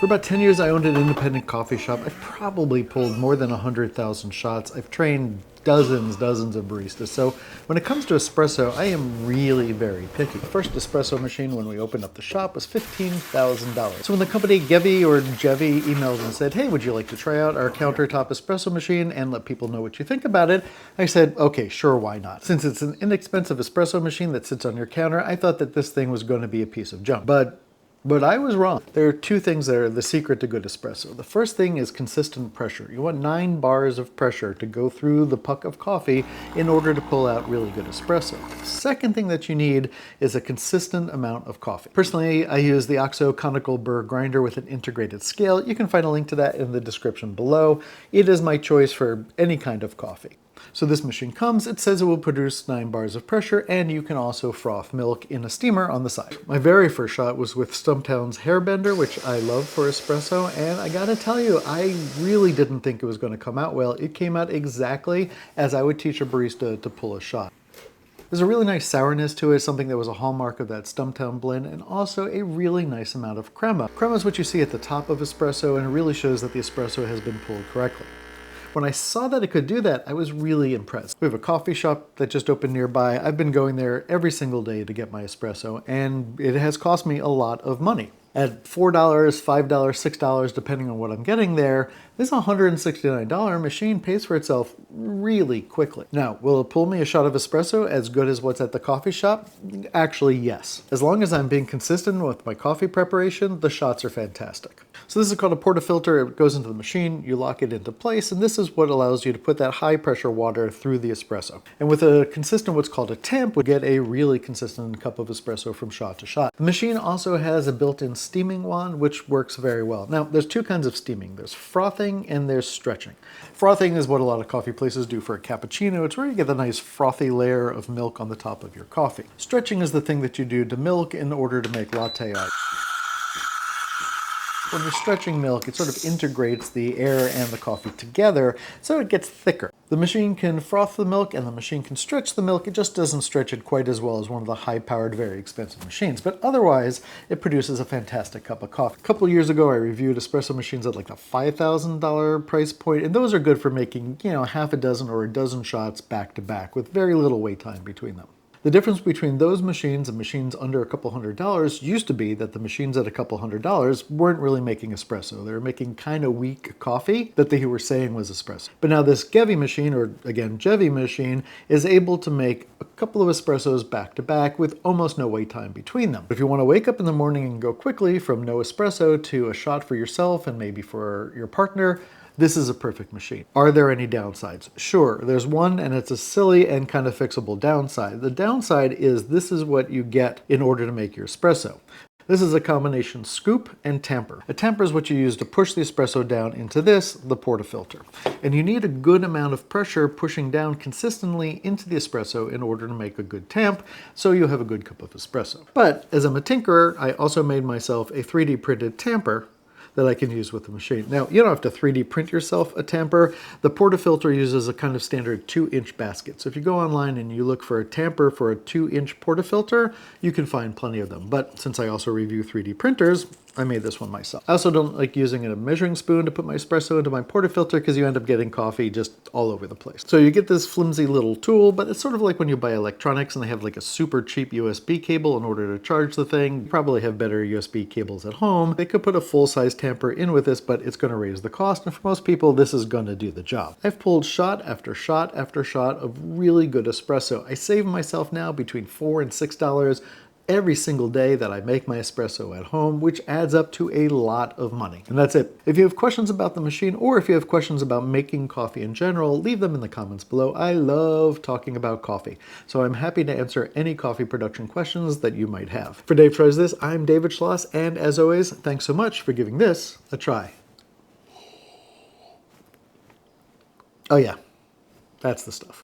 For about 10 years, I owned an independent coffee shop. I've probably pulled more than 100,000 shots. I've trained dozens of baristas. So when it comes to espresso, I am really very picky. The first espresso machine when we opened up the shop was $15,000. So when the company Gevi or Gevi emailed and said, hey, would you like to try out our countertop espresso machine and let people know what you think about it? I said, okay, sure, why not? Since it's an inexpensive espresso machine that sits on your counter, I thought that this thing was going to be a piece of junk. But I was wrong. There are two things that are the secret to good espresso. The first thing is consistent pressure. You want 9 bars of pressure to go through the puck of coffee in order to pull out really good espresso. The second thing that you need is a consistent amount of coffee. Personally, I use the OXO conical burr grinder with an integrated scale. You can find a link to that in the description below. It is my choice for any kind of coffee. So this machine comes, it says it will produce 9 bars of pressure, and you can also froth milk in a steamer on the side. My very first shot was with Stumptown's Hairbender, which I love for espresso, and I gotta tell you, I really didn't think it was gonna come out well. It came out exactly as I would teach a barista to pull a shot. There's a really nice sourness to it, something that was a hallmark of that Stumptown blend, and also a really nice amount of crema. Crema is what you see at the top of espresso, and it really shows that the espresso has been pulled correctly. When I saw that it could do that, I was really impressed. We have a coffee shop that just opened nearby. I've been going there every single day to get my espresso, and it has cost me a lot of money. At $4, $5, $6, depending on what I'm getting there, this $169 machine pays for itself really quickly. Now, will it pull me a shot of espresso as good as what's at the coffee shop? Actually, yes. As long as I'm being consistent with my coffee preparation, the shots are fantastic. So this is called a portafilter. It goes into the machine, you lock it into place, and this is what allows you to put that high pressure water through the espresso. And with a consistent, what's called a tamp, we get a really consistent cup of espresso from shot to shot. The machine also has a built-in steaming wand, which works very well. Now, there's two kinds of steaming. There's frothing and there's stretching. Frothing is what a lot of coffee places do for a cappuccino. It's where you get a nice frothy layer of milk on the top of your coffee. Stretching is the thing that you do to milk in order to make latte art. When you're stretching milk, it sort of integrates the air and the coffee together, so it gets thicker. The machine can froth the milk and the machine can stretch the milk. It just doesn't stretch it quite as well as one of the high-powered, very expensive machines. But otherwise, it produces a fantastic cup of coffee. A couple years ago, I reviewed espresso machines at like the $5,000 price point, and those are good for making, half a dozen or a dozen shots back to back with very little wait time between them. The difference between those machines and machines under a couple $100 used to be that the machines at a couple $100 weren't really making espresso. They were making kind of weak coffee that they were saying was espresso. But now this Gevi machine, or again, Gevi machine, is able to make a couple of espressos back to back with almost no wait time between them. If you want to wake up in the morning and go quickly from no espresso to a shot for yourself and maybe for your partner, this is a perfect machine. Are there any downsides? Sure, there's one, and it's a silly and kind of fixable downside. The downside is this is what you get in order to make your espresso. This is a combination scoop and tamper. A tamper is what you use to push the espresso down into this, the portafilter. And you need a good amount of pressure pushing down consistently into the espresso in order to make a good tamp, so you have a good cup of espresso. But as I'm a tinkerer, I also made myself a 3D printed tamper that I can use with the machine. Now, you don't have to 3D print yourself a tamper. The portafilter uses a kind of standard 2-inch basket. So if you go online and you look for a tamper for a 2-inch portafilter, you can find plenty of them. But since I also review 3D printers, I made this one myself. I also don't like using a measuring spoon to put my espresso into my portafilter because you end up getting coffee just all over the place. So you get this flimsy little tool, but it's sort of like when you buy electronics and they have like a super cheap USB cable in order to charge the thing. You probably have better USB cables at home. They could put a full-size tamper in with this, but it's going to raise the cost, and for most people, this is going to do the job. I've pulled shot after shot after shot of really good espresso. I save myself now between $4 and $6 every single day that I make my espresso at home, which adds up to a lot of money. And that's it. If you have questions about the machine, or if you have questions about making coffee in general, leave them in the comments below. I love talking about coffee, so I'm happy to answer any coffee production questions that you might have. For Dave Tries This, I'm David Schloss, and as always, thanks so much for giving this a try. Oh yeah, that's the stuff.